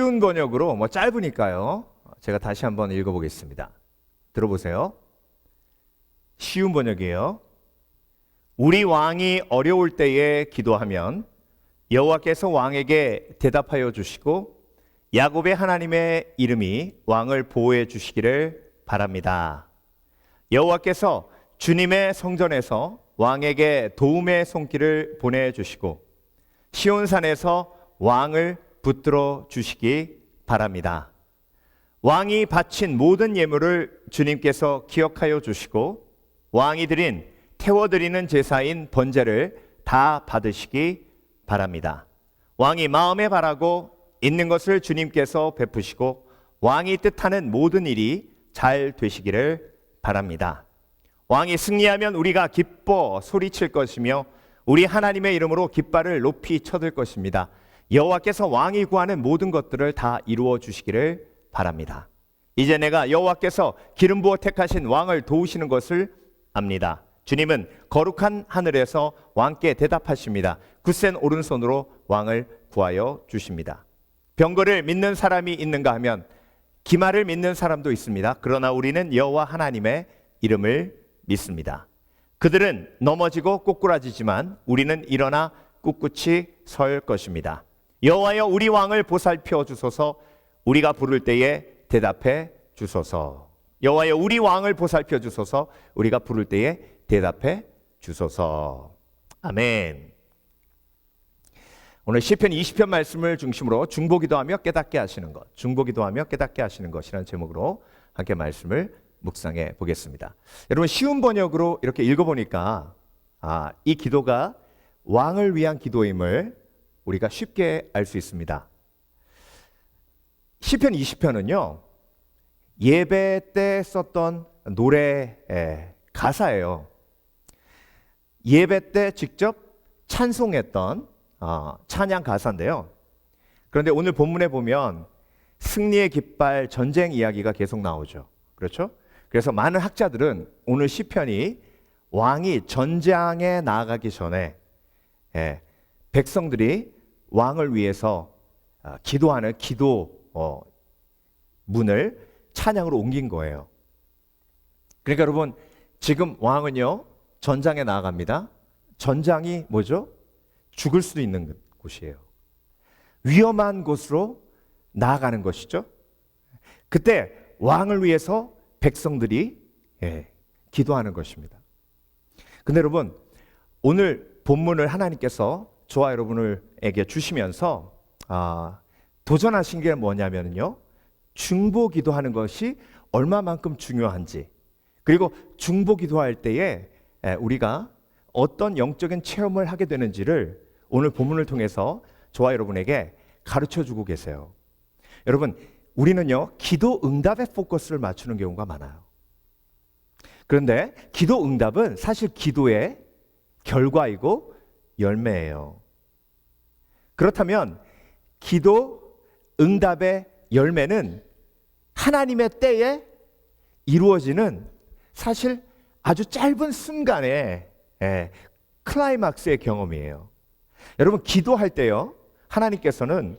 쉬운 번역으로 짧으니까요. 제가 다시 한번 읽어보겠습니다. 들어보세요. 쉬운 번역이에요. 우리 왕이 어려울 때에 기도하면 여호와께서 왕에게 대답하여 주시고 야곱의 하나님의 이름이 왕을 보호해 주시기를 바랍니다. 여호와께서 주님의 성전에서 왕에게 도움의 손길을 보내주시고 시온산에서 왕을 붙들어 주시기 바랍니다. 왕이 바친 모든 예물을 주님께서 기억하여 주시고 왕이 드린 태워드리는 제사인 번제를 다 받으시기 바랍니다. 왕이 마음에 바라고 있는 것을 주님께서 베푸시고 왕이 뜻하는 모든 일이 잘 되시기를 바랍니다. 왕이 승리하면 우리가 기뻐 소리칠 것이며 우리 하나님의 이름으로 깃발을 높이 쳐들 것입니다. 여호와께서 왕이 구하는 모든 것들을 다 이루어 주시기를 바랍니다. 이제 내가 여호와께서 기름 부어 택하신 왕을 도우시는 것을 압니다. 주님은 거룩한 하늘에서 왕께 대답하십니다. 굳센 오른손으로 왕을 구하여 주십니다. 병거를 믿는 사람이 있는가 하면 기말을 믿는 사람도 있습니다. 그러나 우리는 여호와 하나님의 이름을 믿습니다. 그들은 넘어지고 꼬꾸라지지만 우리는 일어나 꿋꿋이 설 것입니다. 여호와여 우리 왕을 보살펴 주소서. 우리가 부를 때에 대답해 주소서. 여호와여 우리 왕을 보살펴 주소서. 우리가 부를 때에 대답해 주소서. 아멘. 오늘 시편 20편 말씀을 중심으로 중보기도하며 깨닫게 하시는 것, 중보기도하며 깨닫게 하시는 것이라는 제목으로 함께 말씀을 묵상해 보겠습니다. 여러분 쉬운 번역으로 이렇게 읽어보니까 이 기도가 왕을 위한 기도임을 우리가 쉽게 알 수 있습니다. 시편 20편은요 예배 때 썼던 노래 가사예요. 예배 때 직접 찬송했던 찬양 가사인데요. 그런데 오늘 본문에 보면 승리의 깃발 전쟁 이야기가 계속 나오죠. 그렇죠? 그래서 많은 학자들은 오늘 시편이 왕이 전장에 나아가기 전에 백성들이 왕을 위해서 기도하는 기도 문을 찬양으로 옮긴 거예요. 그러니까 여러분 지금 왕은요 전장에 나아갑니다. 전장이 뭐죠? 죽을 수도 있는 곳이에요. 위험한 곳으로 나아가는 것이죠. 그때 왕을 위해서 백성들이 기도하는 것입니다. 근데 여러분 오늘 본문을 하나님께서 저와 여러분에게 주시면서 도전하신 게 뭐냐면요 중보 기도하는 것이 얼마만큼 중요한지, 그리고 중보 기도할 때에 우리가 어떤 영적인 체험을 하게 되는지를 오늘 본문을 통해서 저와 여러분에게 가르쳐주고 계세요. 여러분 우리는요 기도 응답에 포커스를 맞추는 경우가 많아요. 그런데 기도 응답은 사실 기도의 결과이고 열매예요. 그렇다면 기도 응답의 열매는 하나님의 때에 이루어지는 사실 아주 짧은 순간의 클라이막스의 경험이에요. 여러분 기도할 때요 하나님께서는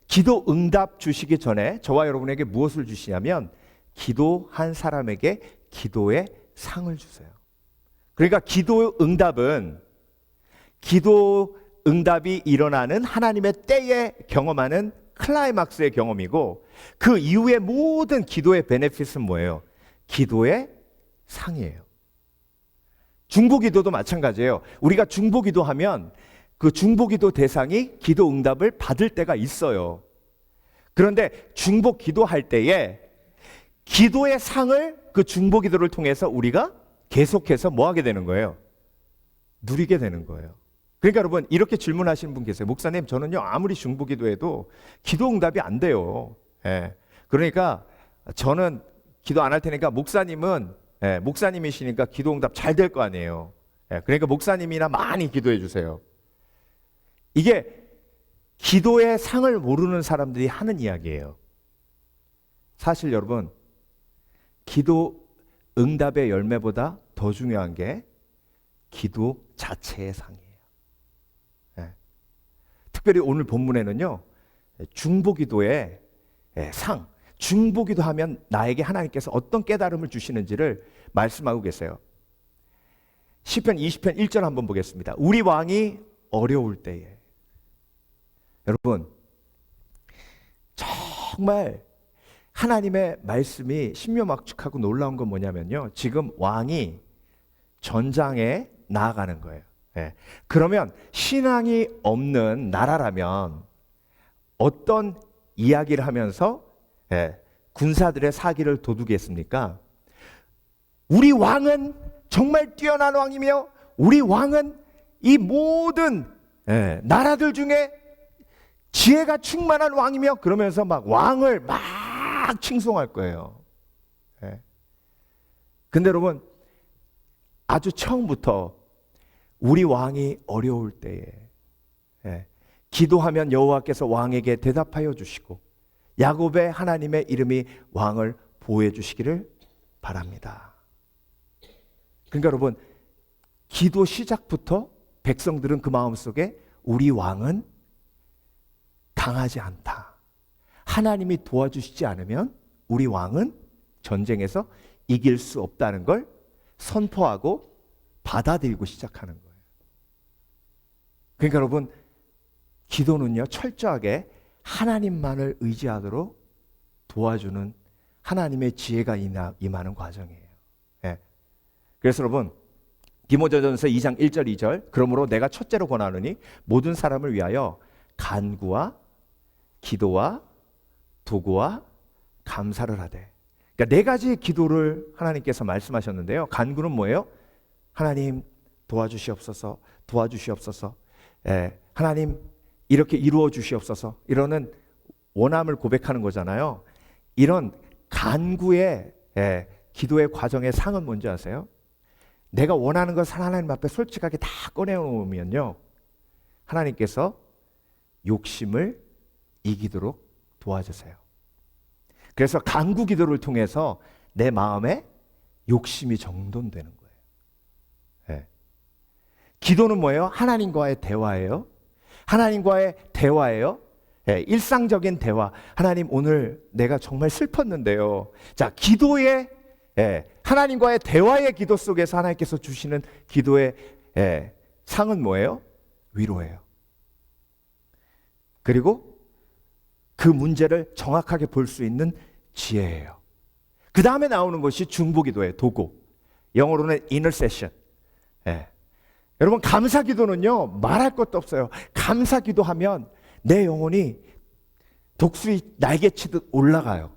기도 응답 주시기 전에 저와 여러분에게 무엇을 주시냐면 기도한 사람에게 기도의 상을 주세요. 그러니까 기도 응답은 기도 응답이 일어나는 하나님의 때에 경험하는 클라이막스의 경험이고 그 이후의 모든 기도의 베네핏은 뭐예요? 기도의 상이에요. 중보기도도 마찬가지예요. 우리가 중보기도하면 그 중보기도 대상이 기도 응답을 받을 때가 있어요. 그런데 중보기도할 때에 기도의 상을 그 중보기도를 통해서 우리가 계속해서 뭐 하게 되는 거예요? 누리게 되는 거예요. 그러니까 여러분 이렇게 질문하시는 분 계세요. 목사님 저는요 아무리 중보기도해도 기도 응답이 안 돼요. 그러니까 저는 기도 안 할 테니까 목사님은 목사님이시니까 기도 응답 잘 될 거 아니에요. 그러니까 목사님이나 많이 기도해 주세요. 이게 기도의 상을 모르는 사람들이 하는 이야기예요. 사실 여러분 기도 응답의 열매보다 더 중요한 게 기도 자체의 상이에요. 특별히 오늘 본문에는요 중보기도에 상, 중보기도 하면 나에게 하나님께서 어떤 깨달음을 주시는지를 말씀하고 계세요. 시편 20편 1절 한번 보겠습니다. 우리 왕이 어려울 때에. 여러분, 정말 하나님의 말씀이 신묘막측하고 놀라운 건 뭐냐면요, 지금 왕이 전장에 나아가는 거예요. 그러면 신앙이 없는 나라라면 어떤 이야기를 하면서 군사들의 사기를 도두겠습니까? 우리 왕은 정말 뛰어난 왕이며 우리 왕은 이 모든 나라들 중에 지혜가 충만한 왕이며, 그러면서 막 왕을 막 칭송할 거예요. 근데 여러분, 아주 처음부터 우리 왕이 어려울 때에 기도하면 여호와께서 왕에게 대답하여 주시고 야곱의 하나님의 이름이 왕을 보호해 주시기를 바랍니다. 그러니까 여러분, 기도 시작부터 백성들은 그 마음속에 우리 왕은 강하지 않다, 하나님이 도와주시지 않으면 우리 왕은 전쟁에서 이길 수 없다는 걸 선포하고 받아들이고 시작하는 거예요. 그러니까 여러분, 기도는요, 철저하게 하나님만을 의지하도록 도와주는 하나님의 지혜가 임하는 과정이에요. 그래서 여러분, 디모데전서 2장 1절 2절, 그러므로 내가 첫째로 권하노니 모든 사람을 위하여 간구와 기도와 도구와 감사를 하되. 그러니까 네 가지의 기도를 하나님께서 말씀하셨는데요. 간구는 뭐예요? 하나님 도와주시옵소서, 도와주시옵소서, 하나님 이렇게 이루어 주시옵소서, 이러는 원함을 고백하는 거잖아요. 이런 간구의 기도의 과정의 상은 뭔지 아세요? 내가 원하는 것을 하나님 앞에 솔직하게 다 꺼내놓으면요, 하나님께서 욕심을 이기도록 도와주세요. 그래서 간구 기도를 통해서 내 마음에 욕심이 정돈되는 거예요. 기도는 뭐예요? 하나님과의 대화예요. 하나님과의 대화예요. 일상적인 대화. 하나님, 오늘 내가 정말 슬펐는데요. 자, 기도의 하나님과의 대화의 기도 속에서 하나님께서 주시는 기도의 상은 뭐예요? 위로예요. 그리고 그 문제를 정확하게 볼 수 있는 지혜예요. 그 다음에 나오는 것이 중보기도의 도구, 영어로는 intercession. 여러분, 감사기도는요, 말할 것도 없어요. 감사기도하면 내 영혼이 독수리 날개치듯 올라가요.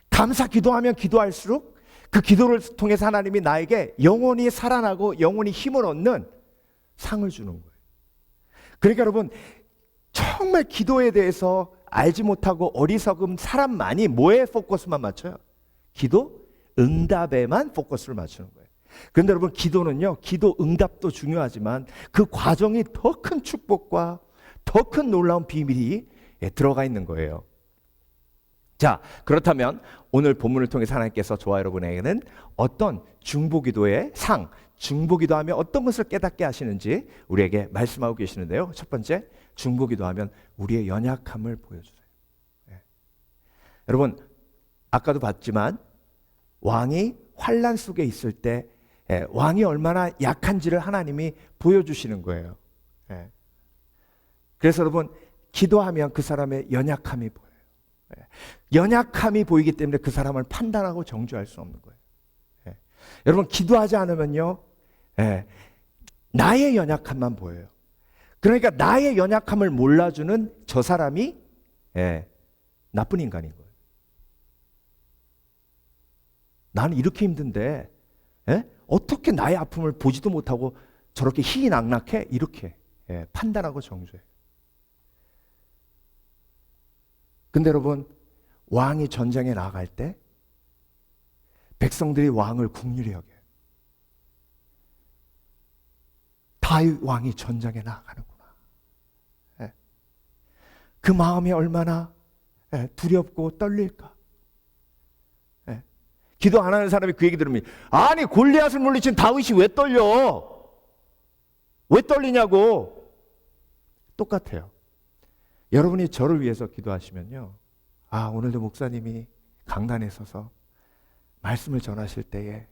감사기도하면 기도할수록 그 기도를 통해서 하나님이 나에게 영혼이 살아나고 영혼이 힘을 얻는 상을 주는 거예요. 그러니까 여러분, 정말 기도에 대해서 알지 못하고 어리석은 사람만이 뭐에 포커스만 맞춰요? 기도 응답에만 포커스를 맞추는 거예요. 그런데 여러분, 기도는요, 기도 응답도 중요하지만 그 과정이 더 큰 축복과 더 큰 놀라운 비밀이 들어가 있는 거예요. 자, 그렇다면 오늘 본문을 통해서 하나님께서 저와 여러분에게는 어떤 중보기도의 상, 중보기도하면 어떤 것을 깨닫게 하시는지 우리에게 말씀하고 계시는데요. 첫 번째, 중보기도하면 우리의 연약함을 보여주세요. 여러분, 아까도 봤지만 왕이 환난 속에 있을 때 왕이 얼마나 약한지를 하나님이 보여주시는 거예요. 그래서 여러분, 기도하면 그 사람의 연약함이 보여요. 연약함이 보이기 때문에 그 사람을 판단하고 정죄할 수 없는 거예요. 여러분, 기도하지 않으면요, 나의 연약함만 보여요. 그러니까 나의 연약함을 몰라주는 저 사람이 나쁜 인간인 거예요. 나는 이렇게 힘든데 어떻게 나의 아픔을 보지도 못하고 저렇게 희희낙낙해? 이렇게 판단하고 정죄해요. 근데 여러분, 왕이 전쟁에 나갈 때 백성들이 왕을 긍휼히 여겨요. 다윗 왕이 전쟁에 나가는구나. 그 마음이 얼마나 두렵고 떨릴까. 기도 안 하는 사람이 그 얘기 들으면, 아니 골리앗을 물리친 다윗이 왜 떨려? 왜 떨리냐고. 똑같아요. 여러분이 저를 위해서 기도하시면요, 오늘도 목사님이 강단에 서서 말씀을 전하실 때에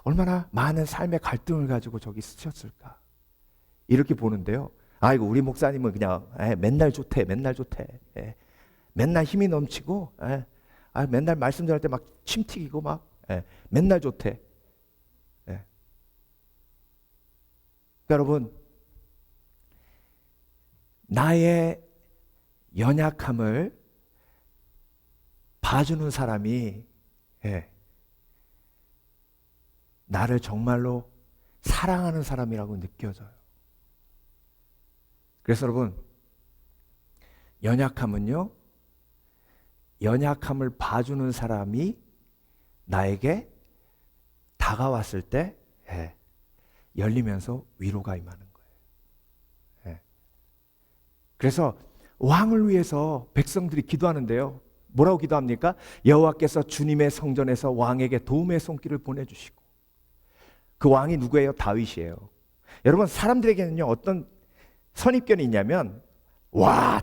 얼마나 많은 삶의 갈등을 가지고 저기 쓰셨을까 이렇게 보는데요. 이거 우리 목사님은 그냥 맨날 좋대, 맨날 좋대. 맨날 힘이 넘치고 맨날 말씀 전할 때 막 침 튀기고 막 맨날 좋대. 그러니까 여러분, 나의 연약함을 봐주는 사람이 나를 정말로 사랑하는 사람이라고 느껴져요. 그래서 여러분, 연약함은요, 연약함을 봐주는 사람이 나에게 다가왔을 때 열리면서 위로가 임하는 거예요. 그래서 왕을 위해서 백성들이 기도하는데요. 뭐라고 기도합니까? 여호와께서 주님의 성전에서 왕에게 도움의 손길을 보내주시고. 그 왕이 누구예요? 다윗이에요. 여러분, 사람들에게는요 어떤 선입견이 있냐면,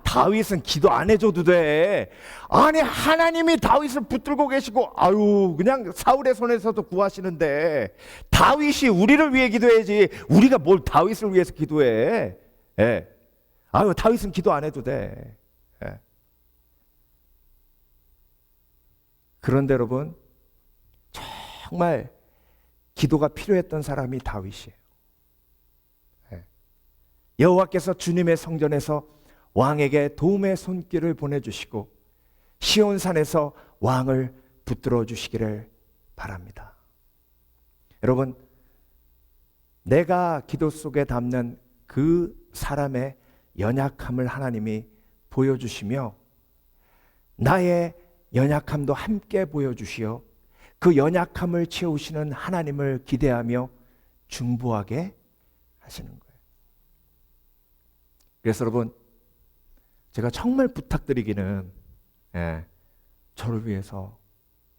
다윗은 기도 안 해줘도 돼. 아니, 하나님이 다윗을 붙들고 계시고 그냥 사울의 손에서도 구하시는데 다윗이 우리를 위해 기도해야지 우리가 뭘 다윗을 위해서 기도해. 다윗은 기도 안 해도 돼. 그런데 여러분, 정말 기도가 필요했던 사람이 다윗이에요. 여호와께서 주님의 성전에서 왕에게 도움의 손길을 보내주시고 시온산에서 왕을 붙들어 주시기를 바랍니다. 여러분, 내가 기도 속에 담는 그 사람의 연약함을 하나님이 보여주시며 나의 연약함도 함께 보여주시어 그 연약함을 채우시는 하나님을 기대하며 중보하게 하시는 거예요. 그래서 여러분, 제가 정말 부탁드리기는 저를 위해서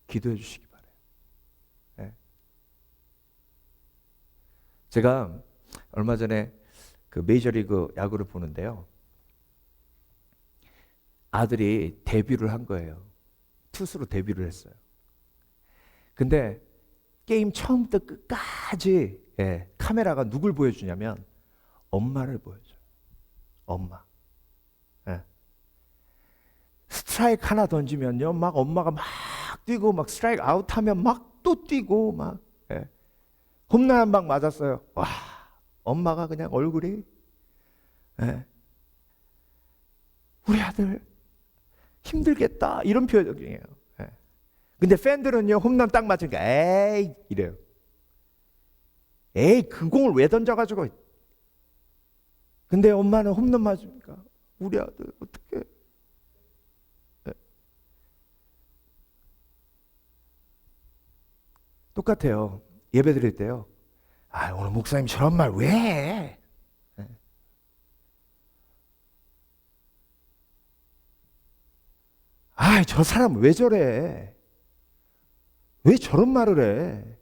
기도해 주시기 바라요. 제가 얼마 전에 그 메이저리그 야구를 보는데요. 아들이 데뷔를 한 거예요. 투수로 데뷔를 했어요. 근데 게임 처음부터 끝까지 카메라가 누굴 보여주냐면 엄마를 보여줘요. 엄마. 스트라이크 하나 던지면요, 막 엄마가 막 뛰고, 막 스트라이크 아웃하면 막 또 뛰고, 막 홈런 한 방 맞았어요. 엄마가 그냥 얼굴이 우리 아들 힘들겠다 이런 표정이에요. 근데 팬들은요, 홈런 딱 맞으니까 에이 이래요. 에이, 그 공을 왜 던져가지고. 근데 엄마는 홈런 맞으니까 우리 아들 어떡해. 똑같아요. 예배 드릴 때요. 오늘 목사님 저런 말 왜 해? 저 사람 왜 저래? 왜 저런 말을 해?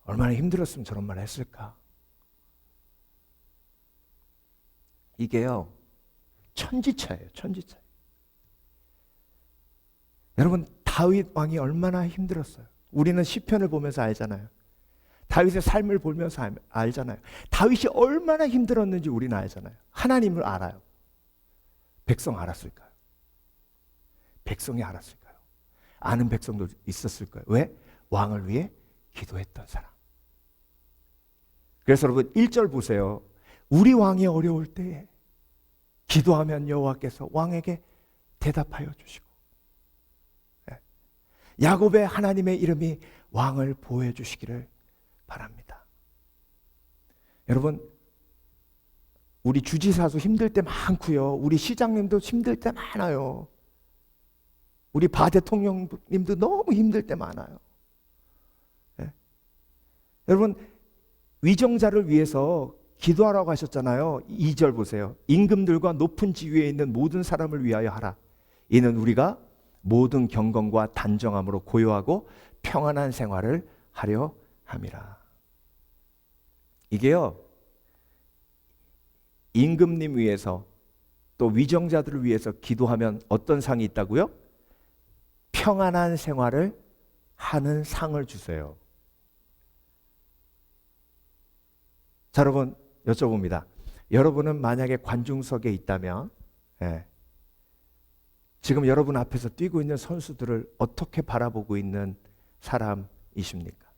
얼마나 힘들었으면 저런 말을 했을까? 이게요, 천지차예요. 천지차. 여러분, 다윗 왕이 얼마나 힘들었어요. 우리는 시편을 보면서 알잖아요. 다윗의 삶을 보면서 알잖아요. 다윗이 얼마나 힘들었는지 우리는 알잖아요. 하나님을 알아요. 백성 알았을까요? 백성이 알았을까요? 아는 백성도 있었을까요? 왜? 왕을 위해 기도했던 사람. 그래서 여러분, 1절 보세요. 우리 왕이 어려울 때에 기도하면 여호와께서 왕에게 대답하여 주시고, 야곱의 하나님의 이름이 왕을 보호해 주시기를 바랍니다. 여러분, 우리 주지사도 힘들 때 많고요. 우리 시장님도 힘들 때 많아요. 우리 바 대통령님도 너무 힘들 때 많아요. 여러분, 위정자를 위해서 기도하라고 하셨잖아요. 2절 보세요. 임금들과 높은 지위에 있는 모든 사람을 위하여 하라. 이는 우리가 모든 경건과 단정함으로 고요하고 평안한 생활을 하려 함이라. 이게요, 임금님 위해서 또 위정자들을 위해서 기도하면 어떤 상이 있다고요? 평안한 생활을 하는 상을 주세요. 자, 여러분 여쭤봅니다. 여러분은 만약에 관중석에 있다면 지금 여러분 앞에서 뛰고 있는 선수들을 어떻게 바라보고 있는 사람이십니까?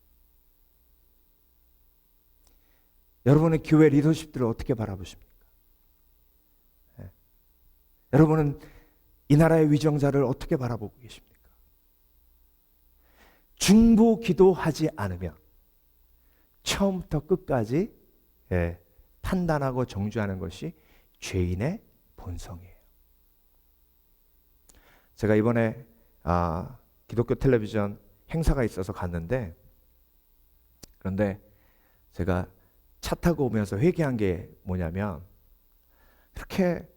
여러분은 교회 리더십들을 어떻게 바라보십니까? 여러분은 이 나라의 위정자를 어떻게 바라보고 계십니까? 중보 기도하지 않으면 처음부터 끝까지 판단하고 정죄하는 것이 죄인의 본성이에요. 제가 이번에 기독교 텔레비전 행사가 있어서 갔는데, 그런데 제가 차 타고 오면서 회개한 게 뭐냐면, 이렇게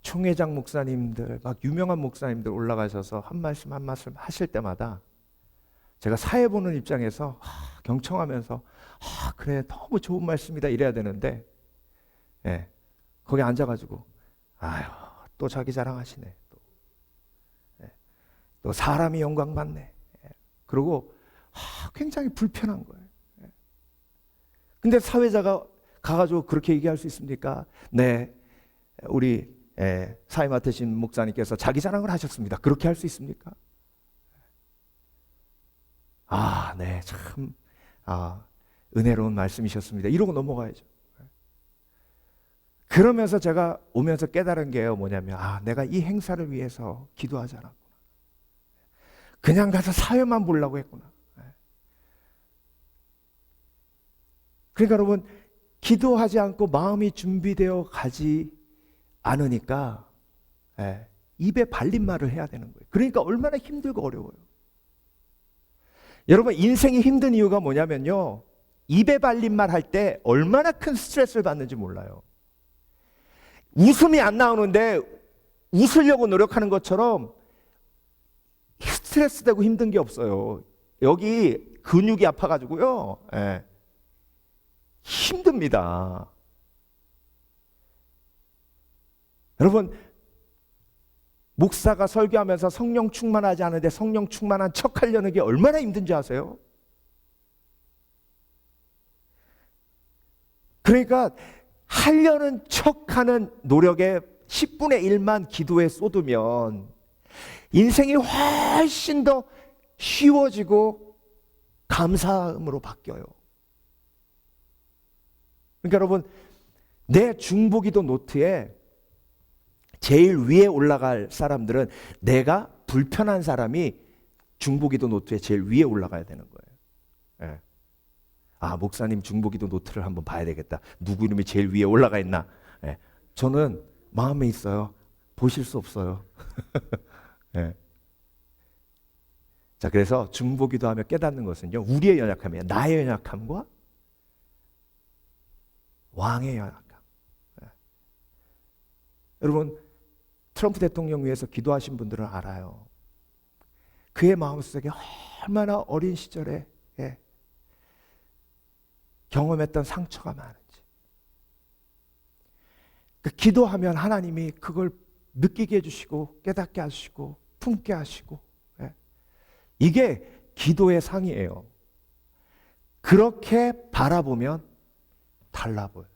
총회장 목사님들, 막 유명한 목사님들 올라가셔서 한 말씀 한 말씀 하실 때마다 제가 사회 보는 입장에서 경청하면서 그래 너무 좋은 말씀이다 이래야 되는데, 거기 앉아가지고 아유 또 자기 자랑하시네, 또 사람이 영광 받네, 그리고 굉장히 불편한 거예요. 근데 사회자가 가가지고 그렇게 얘기할 수 있습니까? 네, 우리 사회 맡으신 목사님께서 자기 자랑을 하셨습니다. 그렇게 할 수 있습니까? 네, 참 은혜로운 말씀이셨습니다. 이러고 넘어가야죠. 그러면서 제가 오면서 깨달은 게요, 뭐냐면 내가 이 행사를 위해서 기도하지 않았구나. 그냥 가서 사회만 보려고 했구나. 그러니까 여러분, 기도하지 않고 마음이 준비되어 가지 않으니까 입에 발린 말을 해야 되는 거예요. 그러니까 얼마나 힘들고 어려워요. 여러분, 인생이 힘든 이유가 뭐냐면요, 입에 발린 말 할 때 얼마나 큰 스트레스를 받는지 몰라요. 웃음이 안 나오는데 웃으려고 노력하는 것처럼 스트레스 되고 힘든 게 없어요. 여기 근육이 아파가지고요, 힘듭니다. 여러분, 목사가 설교하면서 성령 충만하지 않은데 성령 충만한 척 하려는 게 얼마나 힘든지 아세요? 그러니까 하려는 척하는 노력의 10분의 1만 기도에 쏟으면 인생이 훨씬 더 쉬워지고 감사함으로 바뀌어요. 그러니까 여러분, 내 중보기도 노트에 제일 위에 올라갈 사람들은, 내가 불편한 사람이 중보기도 노트에 제일 위에 올라가야 되는 거예요. 목사님 중보기도 노트를 한번 봐야 되겠다. 누구 이름이 제일 위에 올라가 있나? 저는 마음에 있어요. 보실 수 없어요. 자, 그래서 중보기도 하며 깨닫는 것은요, 우리의 연약함이에요. 나의 연약함과 왕의 연약함. 여러분, 트럼프 대통령 위해서 기도하신 분들은 알아요. 그의 마음속에 얼마나 어린 시절에 경험했던 상처가 많은지. 기도하면 하나님이 그걸 느끼게 해주시고 깨닫게 하시고 품게 하시고, 이게 기도의 상이에요. 그렇게 바라보면 달라 보여요.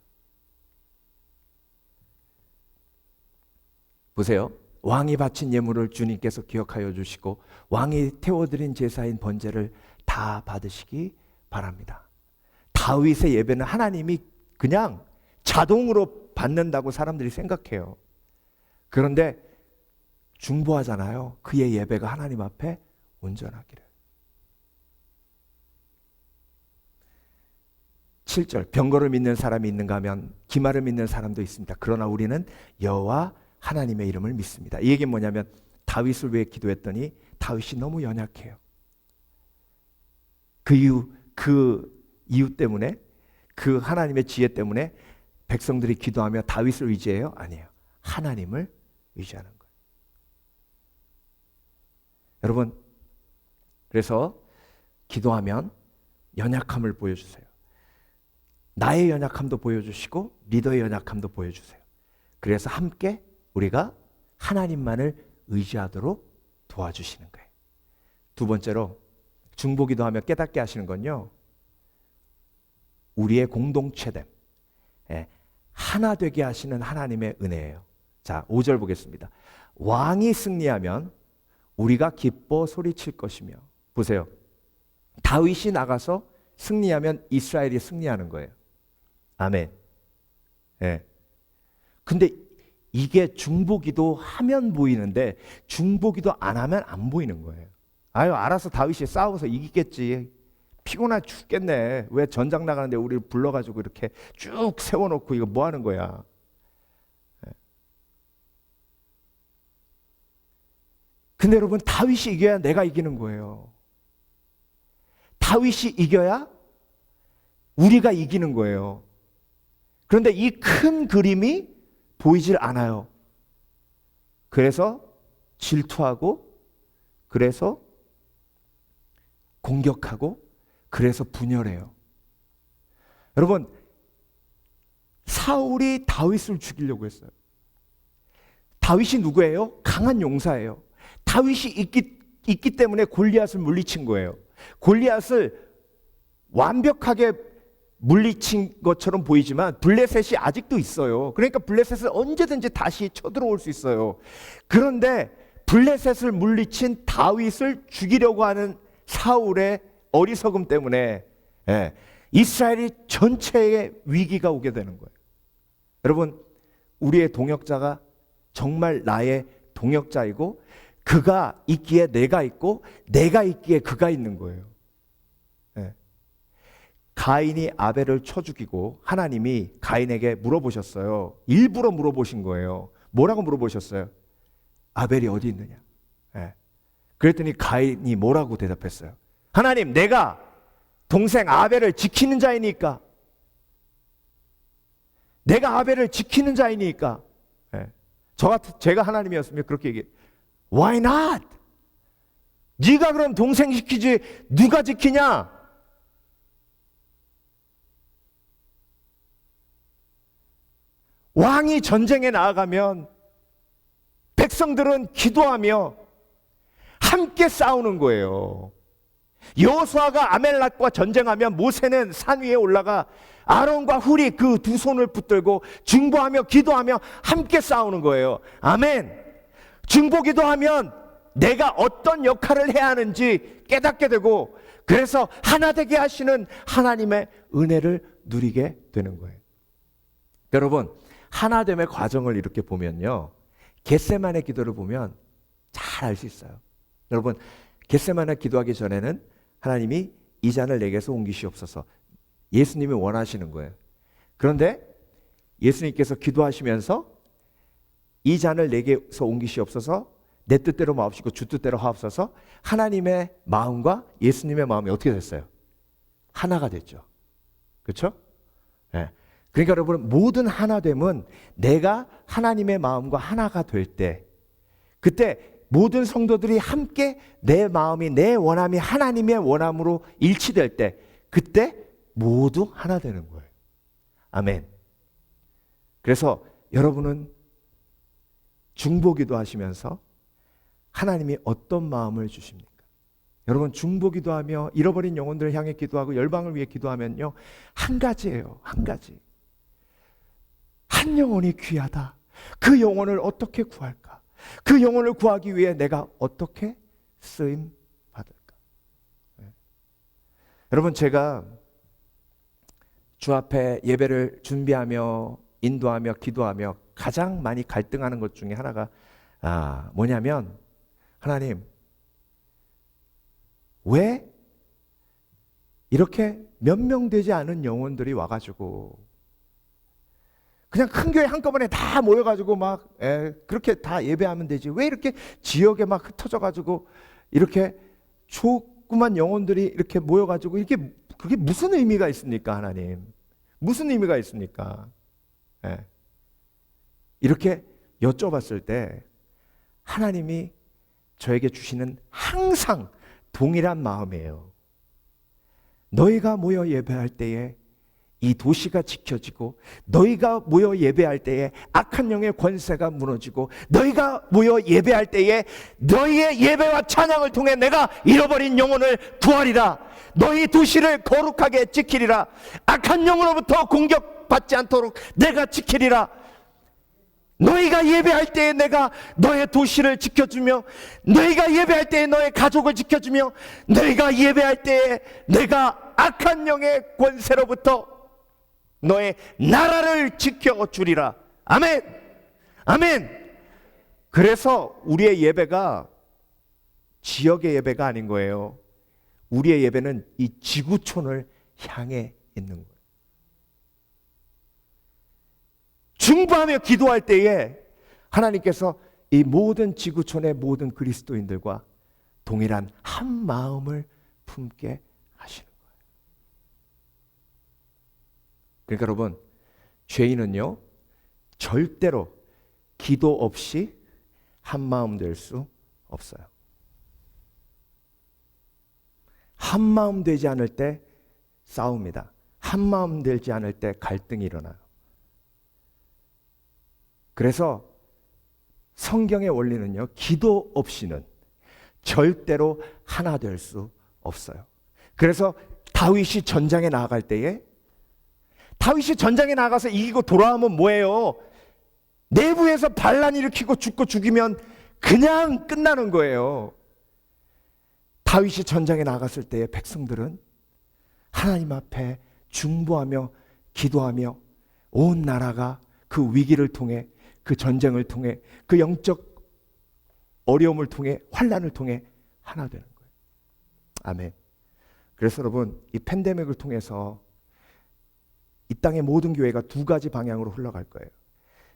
보세요. 왕이 바친 예물을 주님께서 기억하여 주시고 왕이 태워드린 제사인 번제를 다 받으시기 바랍니다. 다윗의 예배는 하나님이 그냥 자동으로 받는다고 사람들이 생각해요. 그런데 중보하잖아요. 그의 예배가 하나님 앞에 온전하기를. 7절, 병거를 믿는 사람이 있는가 하면 기말을 믿는 사람도 있습니다. 그러나 우리는 여호와 하나님의 이름을 믿습니다. 이 얘기는 뭐냐면, 다윗을 위해 기도했더니 다윗이 너무 연약해요. 그 이유 때문에, 그 하나님의 지혜 때문에 백성들이 기도하며 다윗을 의지해요? 아니에요. 하나님을 의지하는 거예요. 여러분, 그래서 기도하면 연약함을 보여주세요. 나의 연약함도 보여주시고 리더의 연약함도 보여주세요. 그래서 함께 우리가 하나님만을 의지하도록 도와주시는 거예요. 두 번째로 중보기도하며 깨닫게 하시는 건요, 우리의 공동체됨, 하나 되게 하시는 하나님의 은혜예요. 자, 5절 보겠습니다. 왕이 승리하면 우리가 기뻐 소리칠 것이며. 보세요. 다윗이 나가서 승리하면 이스라엘이 승리하는 거예요. 아멘. 근데 이게 중보기도 하면 보이는데 중보기도 안 하면 안 보이는 거예요. 아유, 알아서 다윗이 싸워서 이기겠지. 피곤해 죽겠네. 왜 전장 나가는데 우리를 불러가지고 이렇게 쭉 세워놓고 이거 뭐 하는 거야. 근데 여러분, 다윗이 이겨야 내가 이기는 거예요. 다윗이 이겨야 우리가 이기는 거예요. 그런데 이 큰 그림이 보이질 않아요. 그래서 질투하고, 그래서 공격하고, 그래서 분열해요. 여러분, 사울이 다윗을 죽이려고 했어요. 다윗이 누구예요? 강한 용사예요. 다윗이 있기 때문에 골리앗을 물리친 거예요. 골리앗을 완벽하게 물리친 것처럼 보이지만 블레셋이 아직도 있어요. 그러니까 블레셋을 언제든지 다시 쳐들어올 수 있어요. 그런데 블레셋을 물리친 다윗을 죽이려고 하는 사울의 어리석음 때문에 이스라엘이 전체의 위기가 오게 되는 거예요. 여러분, 우리의 동역자가 정말 나의 동역자이고, 그가 있기에 내가 있고, 내가 있기에 그가 있는 거예요. 가인이 아벨을 쳐 죽이고 하나님이 가인에게 물어보셨어요. 일부러 물어보신 거예요. 뭐라고 물어보셨어요? 아벨이 어디 있느냐? 그랬더니 가인이 뭐라고 대답했어요? 하나님, 내가 동생 아벨을 지키는 자이니까, 내가 아벨을 지키는 자이니까. 제가 하나님이었으면 그렇게 얘기해. Why not? 네가 그럼 동생 지키지 누가 지키냐? 왕이 전쟁에 나아가면 백성들은 기도하며 함께 싸우는 거예요. 여호수아가 아멜렉과 전쟁하면 모세는 산 위에 올라가 아론과 훌이 그 두 손을 붙들고 중보하며 기도하며 함께 싸우는 거예요. 아멘. 중보기도하면 내가 어떤 역할을 해야 하는지 깨닫게 되고, 그래서 하나 되게 하시는 하나님의 은혜를 누리게 되는 거예요. 여러분, 하나됨의 과정을 이렇게 보면요, 겟세마네 기도를 보면 잘 알 수 있어요. 여러분, 겟세마네 기도하기 전에는 하나님이 이 잔을 내게서 옮기시옵소서, 예수님이 원하시는 거예요. 그런데 예수님께서 기도하시면서 이 잔을 내게서 옮기시옵소서, 내 뜻대로 마옵시고 주 뜻대로 하옵소서, 하나님의 마음과 예수님의 마음이 어떻게 됐어요? 하나가 됐죠. 그렇죠? 그러니까 여러분, 모든 하나됨은 내가 하나님의 마음과 하나가 될 때, 그때 모든 성도들이 함께 내 마음이, 내 원함이 하나님의 원함으로 일치될 때, 그때 모두 하나 되는 거예요. 아멘. 그래서 여러분은 중보기도 하시면서 하나님이 어떤 마음을 주십니까? 여러분, 중보기도하며 잃어버린 영혼들을 향해 기도하고 열방을 위해 기도하면요, 한 가지예요. 한 가지. 한 영혼이 귀하다. 그 영혼을 어떻게 구할까? 그 영혼을 구하기 위해 내가 어떻게 쓰임 받을까? 여러분, 제가 주 앞에 예배를 준비하며 인도하며 기도하며 가장 많이 갈등하는 것 중에 하나가 뭐냐면, 하나님, 왜 이렇게 몇 명 되지 않은 영혼들이 와가지고 그냥 큰 교회 한꺼번에 다 모여가지고 막 그렇게 다 예배하면 되지, 왜 이렇게 지역에 막 흩어져가지고 이렇게 조그만 영혼들이 이렇게 모여가지고 그게 무슨 의미가 있습니까? 하나님, 무슨 의미가 있습니까? 이렇게 여쭤봤을 때 하나님이 저에게 주시는 항상 동일한 마음이에요. 너희가 모여 예배할 때에 이 도시가 지켜지고 너희가 모여 예배할 때에 악한 영의 권세가 무너지고 너희가 모여 예배할 때에 너희의 예배와 찬양을 통해 내가 잃어버린 영혼을 구하리라. 너희 도시를 거룩하게 지키리라. 악한 영으로부터 공격받지 않도록 내가 지키리라. 너희가 예배할 때에 내가 너의 도시를 지켜주며 너희가 예배할 때에 너의 가족을 지켜주며 너희가 예배할 때에 내가 악한 영의 권세로부터 너의 나라를 지켜주리라. 아멘. 아멘. 그래서 우리의 예배가 지역의 예배가 아닌 거예요. 우리의 예배는 이 지구촌을 향해 있는 거예요. 중보하며 기도할 때에 하나님께서 이 모든 지구촌의 모든 그리스도인들과 동일한 한 마음을 품게 하시는 거예요. 그러니까 여러분, 죄인은요 절대로 기도 없이 한 마음 될 수 없어요. 한 마음 되지 않을 때 싸웁니다. 한 마음 되지 않을 때 갈등이 일어나요. 그래서 성경의 원리는요, 기도 없이는 절대로 하나 될 수 없어요. 그래서 다윗이 전장에 나아갈 때에 다윗이 전장에 나가서 이기고 돌아오면 뭐예요? 내부에서 반란 일으키고 죽고 죽이면 그냥 끝나는 거예요. 다윗이 전장에 나갔을 때에 백성들은 하나님 앞에 중보하며 기도하며 온 나라가 그 위기를 통해 그 전쟁을 통해 그 영적 어려움을 통해 환난을 통해 하나 되는 거예요. 아멘. 그래서 여러분, 이 팬데믹을 통해서 이 땅의 모든 교회가 두 가지 방향으로 흘러갈 거예요.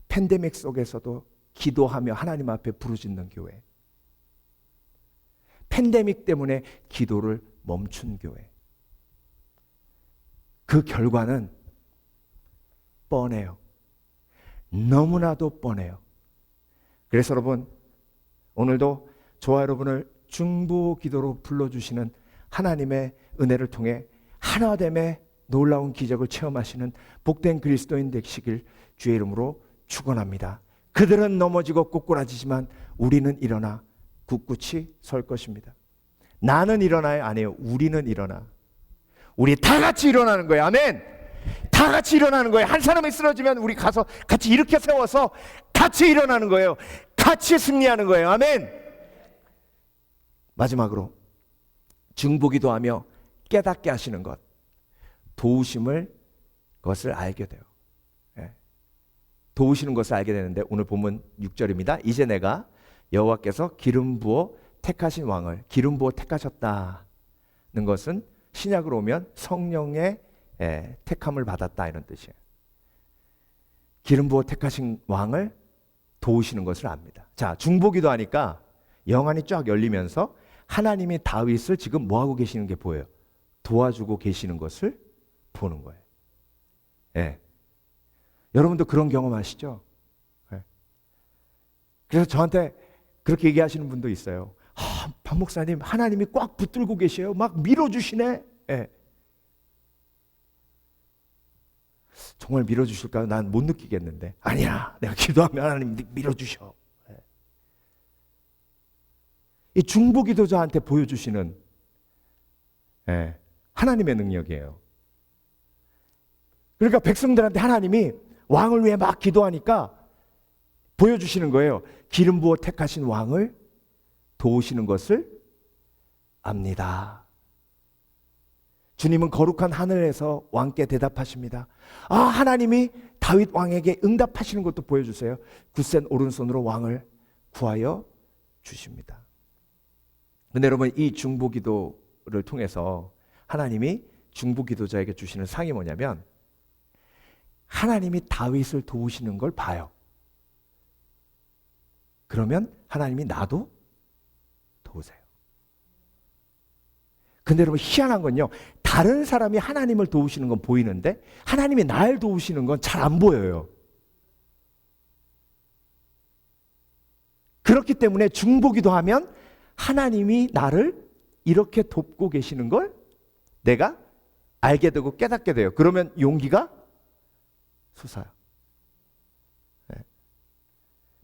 팬데믹 속에서도 기도하며 하나님 앞에 부르짖는 교회, 팬데믹 때문에 기도를 멈춘 교회. 그 결과는 뻔해요. 너무나도 뻔해요. 그래서 여러분, 오늘도 저와 여러분을 중보 기도로 불러주시는 하나님의 은혜를 통해 하나됨의 놀라운 기적을 체험하시는 복된 그리스도인 되시길 주의 이름으로 축원합니다. 그들은 넘어지고 꼬꾸라지지만 우리는 일어나 굳굳이 설 것입니다. 나는 일어나요? 아니에요. 우리는 일어나. 우리 다 같이 일어나는 거예요. 아멘. 다 같이 일어나는 거예요. 한 사람이 쓰러지면 우리 가서 같이 일으켜 세워서 같이 일어나는 거예요. 같이 승리하는 거예요. 아멘. 마지막으로 중보기도 하며 깨닫게 하시는 것, 도우심을 것을 알게 돼요. 도우시는 것을 알게 되는데 오늘 본문 6절입니다. 이제 내가 여호와께서 기름 부어 택하신 왕을 기름 부어 택하셨다는 것은 신약으로 오면 성령의 택함을 받았다 이런 뜻이에요. 기름 부어 택하신 왕을 도우시는 것을 압니다. 자, 중보기도 하니까 영안이 쫙 열리면서 하나님이 다윗을 지금 뭐하고 계시는 게 보여요. 도와주고 계시는 것을 보는 거예요. 예. 여러분도 그런 경험 하시죠? 예. 그래서 저한테 그렇게 얘기하시는 분도 있어요. 박 목사님, 하나님이 꽉 붙들고 계셔요. 막 밀어주시네. 예. 정말 밀어주실까요? 난 못 느끼겠는데. 아니야, 내가 기도하면 하나님 밀어주셔. 예. 이 중보기도자한테 보여주시는 하나님의 능력이에요. 그러니까 백성들한테 하나님이 왕을 위해 막 기도하니까 보여주시는 거예요. 기름 부어 택하신 왕을 도우시는 것을 압니다. 주님은 거룩한 하늘에서 왕께 대답하십니다. 하나님이 다윗 왕에게 응답하시는 것도 보여주세요. 굳센 오른손으로 왕을 구하여 주십니다. 근데 여러분, 이 중보기도를 통해서 하나님이 중보기도자에게 주시는 상이 뭐냐면 하나님이 다윗을 도우시는 걸 봐요. 그러면 하나님이 나도 도우세요. 근데 여러분, 희한한 건요, 다른 사람이 하나님을 도우시는 건 보이는데 하나님이 날 도우시는 건 잘 안 보여요. 그렇기 때문에 중보기도 하면 하나님이 나를 이렇게 돕고 계시는 걸 내가 알게 되고 깨닫게 돼요. 그러면 용기가 솟아요. 네.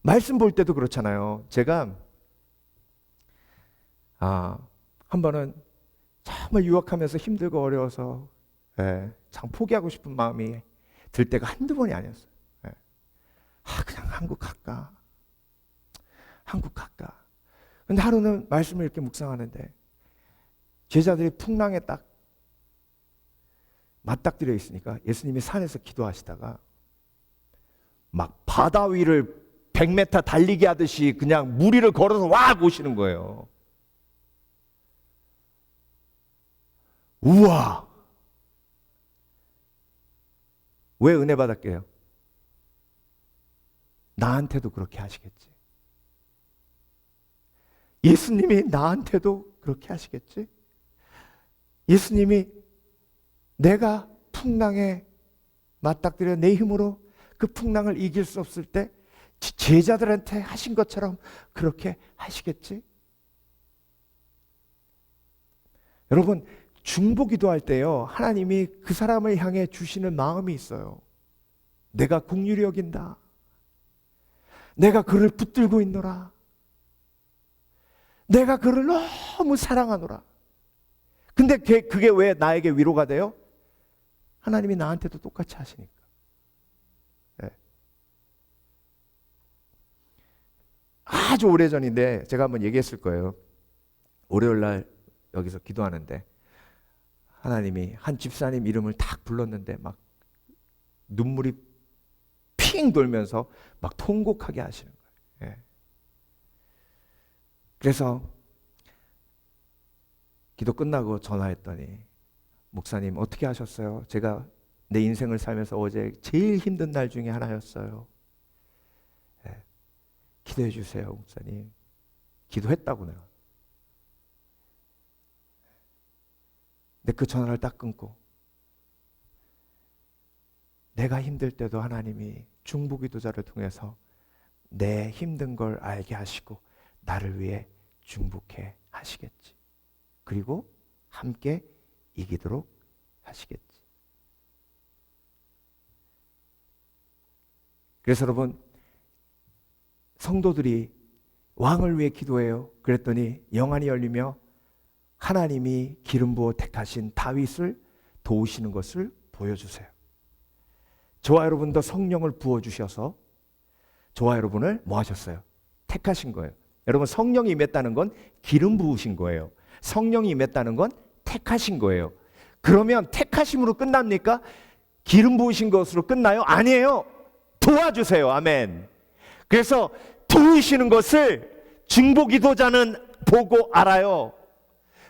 말씀 볼 때도 그렇잖아요. 제가 한 번은 정말 유학하면서 힘들고 어려워서 참 포기하고 싶은 마음이 들 때가 한두 번이 아니었어요. 그냥 한국 갈까? 근데 하루는 말씀을 이렇게 묵상하는데 제자들이 풍랑에 딱 맞닥뜨려 있으니까 예수님이 산에서 기도하시다가 막 바다 위를 100m 달리기 하듯이 그냥 물 위를 걸어서 와 오시는 거예요. 우와! 왜 은혜 받았게요? 나한테도 그렇게 하시겠지. 예수님이 나한테도 그렇게 하시겠지. 예수님이 내가 풍랑에 맞닥뜨려 내 힘으로 그 풍랑을 이길 수 없을 때 제자들한테 하신 것처럼 그렇게 하시겠지. 여러분, 중보기도할 때요, 하나님이 그 사람을 향해 주시는 마음이 있어요. 내가 긍휼히 여긴다. 내가 그를 붙들고 있노라. 내가 그를 너무 사랑하노라. 근데 그게 왜 나에게 위로가 돼요? 하나님이 나한테도 똑같이 하시니까. 네. 아주 오래전인데 제가 한번 얘기했을 거예요. 월요일날 여기서 기도하는데 하나님이 한 집사님 이름을 딱 불렀는데 막 눈물이 핑 돌면서 막 통곡하게 하시는 거예요. 예. 그래서 기도 끝나고 전화했더니 목사님 어떻게 하셨어요? 제가 내 인생을 살면서 어제 제일 힘든 날 중에 하나였어요. 예. 기도해 주세요, 목사님. 기도했다고 내가. 근데 그 전화를 딱 끊고 내가 힘들 때도 하나님이 중보기도자를 통해서 내 힘든 걸 알게 하시고 나를 위해 중보케 하시겠지. 그리고 함께 이기도록 하시겠지. 그래서 여러분, 성도들이 왕을 위해 기도해요. 그랬더니 영안이 열리며 하나님이 기름 부어 택하신 다윗을 도우시는 것을 보여주세요. 저와 여러분도 성령을 부어주셔서 저와 여러분을 뭐 하셨어요? 택하신 거예요. 여러분, 성령이 임했다는 건 기름 부으신 거예요. 성령이 임했다는 건 택하신 거예요. 그러면 택하심으로 끝납니까? 기름 부으신 것으로 끝나요? 아니에요. 도와주세요. 아멘. 그래서 도우시는 것을 중보기도자는 보고 알아요.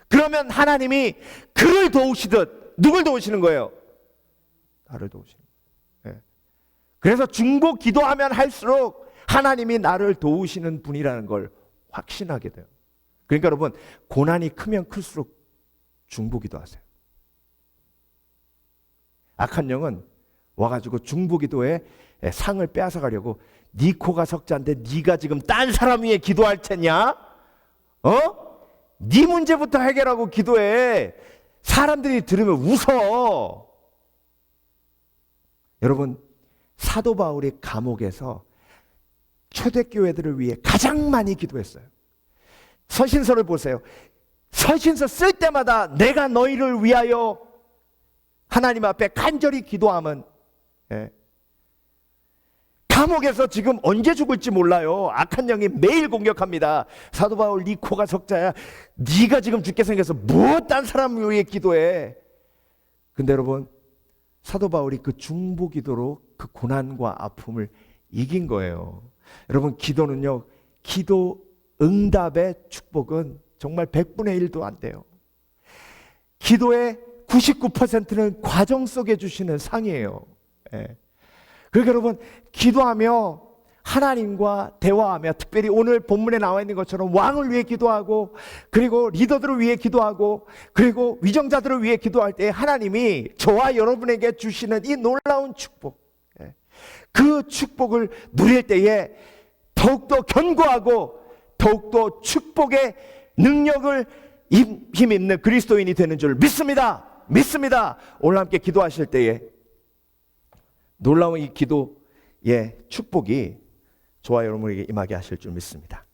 그러면 하나님이 그를 도우시듯 누굴 도우시는 거예요? 나를 도우시는 거예요. 네. 그래서 중보 기도하면 할수록 하나님이 나를 도우시는 분이라는 걸 확신하게 돼요. 그러니까 여러분, 고난이 크면 클수록 중보 기도하세요. 악한 영은 와가지고 중보 기도에 상을 빼앗아 가려고 네 코가 석자인데 네가 지금 딴 사람 위에 기도할 테냐? 네 문제부터 해결하고 기도해. 사람들이 들으면 웃어. 여러분, 사도 바울이 감옥에서 초대교회들을 위해 가장 많이 기도했어요. 서신서를 보세요. 서신서 쓸 때마다 내가 너희를 위하여 하나님 앞에 간절히 기도하면, 감옥에서 지금 언제 죽을지 몰라요. 악한 영이 매일 공격합니다. 사도 바울, 네 코가 석자야. 네가 지금 죽게 생겨서 뭐 딴 사람을 위해 기도해. 근데 여러분, 사도 바울이 그 중보 기도로 그 고난과 아픔을 이긴 거예요. 여러분, 기도는요, 기도 응답의 축복은 정말 100분의 1도 안 돼요. 기도의 99%는 과정 속에 주시는 상이에요. 그러니까 여러분, 기도하며 하나님과 대화하며, 특별히 오늘 본문에 나와 있는 것처럼 왕을 위해 기도하고, 그리고 리더들을 위해 기도하고, 그리고 위정자들을 위해 기도할 때 하나님이 저와 여러분에게 주시는 이 놀라운 축복, 그 축복을 누릴 때에 더욱더 견고하고 더욱더 축복의 능력을 힘입는 그리스도인이 되는 줄 믿습니다. 믿습니다. 오늘 함께 기도하실 때에 놀라운 이 기도의 축복이 저와 여러분에게 임하게 하실 줄 믿습니다.